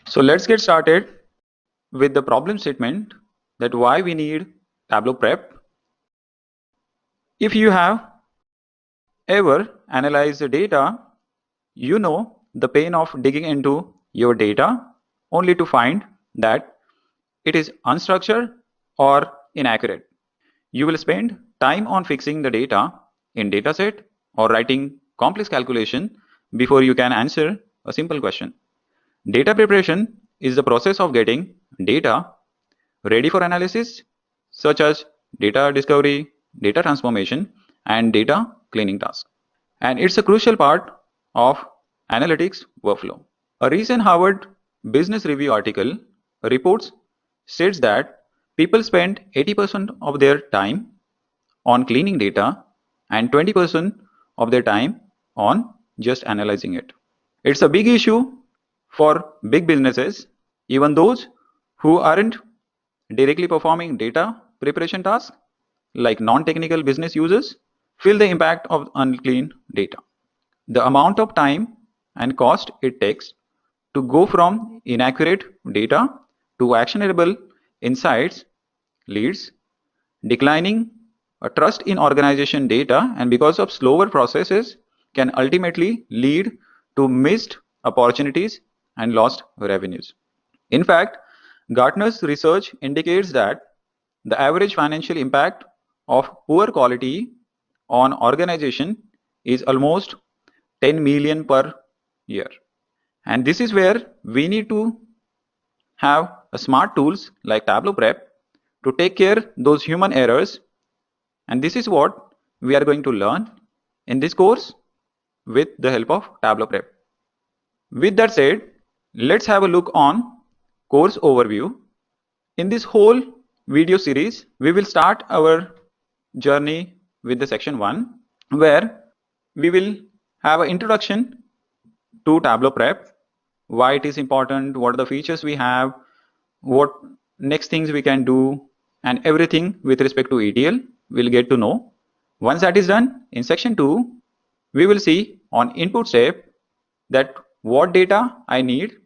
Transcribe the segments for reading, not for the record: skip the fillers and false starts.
So let's get started with the problem statement that why we need Tableau Prep. If you have ever analyzed the data, you know the pain of digging into your data only to find that it is unstructured or inaccurate. You will spend time on fixing the data in dataset or writing complex calculation before you can answer a simple question. Data preparation is the process of getting data ready for analysis, such as data discovery, data transformation, and data cleaning tasks. And it's a crucial part of analytics workflow. A recent Harvard Business Review article reports states that people spend 80% of their time on cleaning data and 20% of their time on just analyzing it. It's a big issue for big businesses, even those who aren't directly performing data preparation tasks, like non-technical business users, feel the impact of unclean data. The amount of time and cost it takes to go from inaccurate data to actionable insights leads declining a trust in organization data, and because of slower processes can ultimately lead to missed opportunities and lost revenues. In fact, Gartner's research indicates that the average financial impact of poor quality on organization is almost 10 million per year. And this is where we need to have smart tools like Tableau Prep to take care those human errors. And this is what we are going to learn in this course with the help of Tableau Prep. With that said, let's have a look on course overview. In this whole video series, we will start our journey with the section 1, where we will have an introduction to Tableau Prep, why it is important, what are the features we have, what next things we can do, and everything with respect to ETL we'll get to know. Once that is done, in section 2, we will see on input step that what data I need,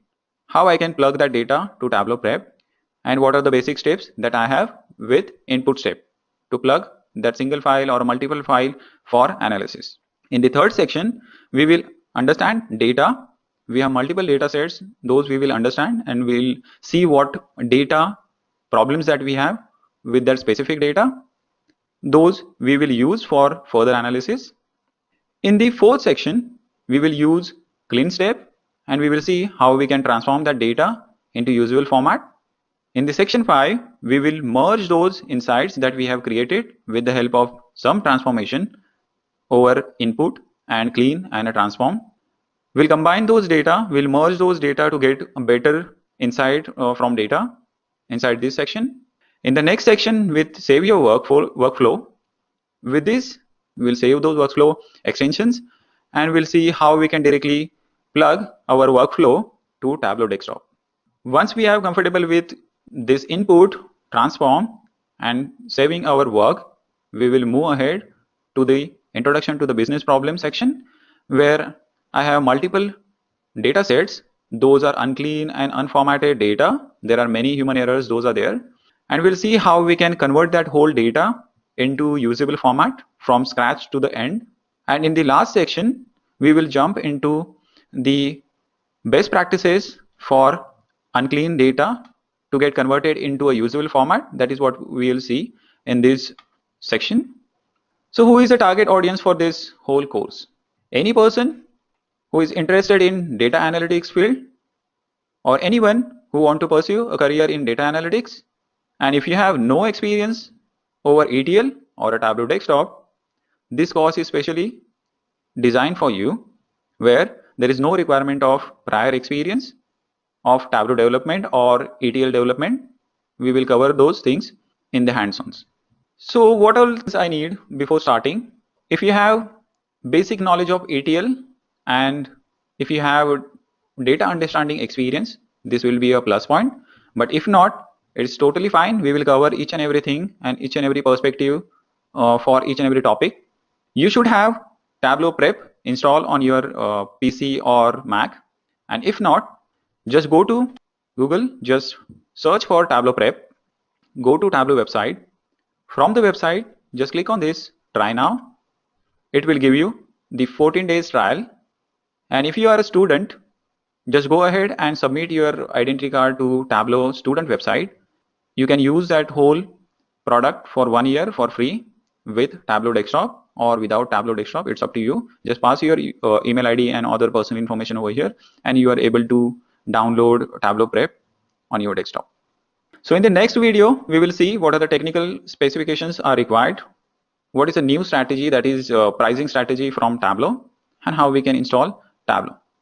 how I can plug that data to Tableau Prep, and what are the basic steps that I have with input step to plug that single file or multiple file for analysis. In the third section, we will understand data. We have multiple data sets, those we will understand, and we'll see what data problems that we have with that specific data. Those we will use for further analysis. In the fourth section, we will use clean step, and we will see how we can transform that data into usable format. In the section 5, we will merge those insights that we have created with the help of some transformation over input and clean and a transform. We'll combine those data, we'll merge those data to get a better insight from data inside this section. In the next section, with save your workflow, with this, we'll save those workflow extensions, and we'll see how we can directly plug our workflow to Tableau Desktop. Once we are comfortable with this input, transform, and saving our work, we will move ahead to the introduction to the business problem section, where I have multiple data sets. Those are unclean and unformatted data. There are many human errors, those are there. And we'll see how we can convert that whole data into usable format from scratch to the end. And in the last section, we will jump into the best practices for unclean data to get converted into a usable format. That is what we will see in this section. So who is the target audience for this whole course? Any person who is interested in data analytics field, or anyone who want to pursue a career in data analytics. And if you have no experience over ETL or a Tableau Desktop, this course is specially designed for you, where there is no requirement of prior experience of Tableau development or ETL development. We will cover those things in the hands-ons. So what else I need before starting? If you have basic knowledge of ETL and if you have data understanding experience, this will be a plus point. But if not, it's totally fine. We will cover each and everything and each and every perspective for each and every topic. You should have Tableau Prep installed on your PC or Mac. And if not, just go to Google, just search for Tableau Prep, go to Tableau website. From the website, just click on this try now. It will give you the 14 days trial. And if you are a student, just go ahead and submit your identity card to Tableau student website. You can use that whole product for 1 year for free with Tableau Desktop or without Tableau Desktop. It's up to you. Just pass your email ID and other personal information over here, and you are able to download Tableau Prep on your desktop. So in the next video, we will see what are the technical specifications are required, what is a new strategy, that is pricing strategy from Tableau, and how we can install Tableau.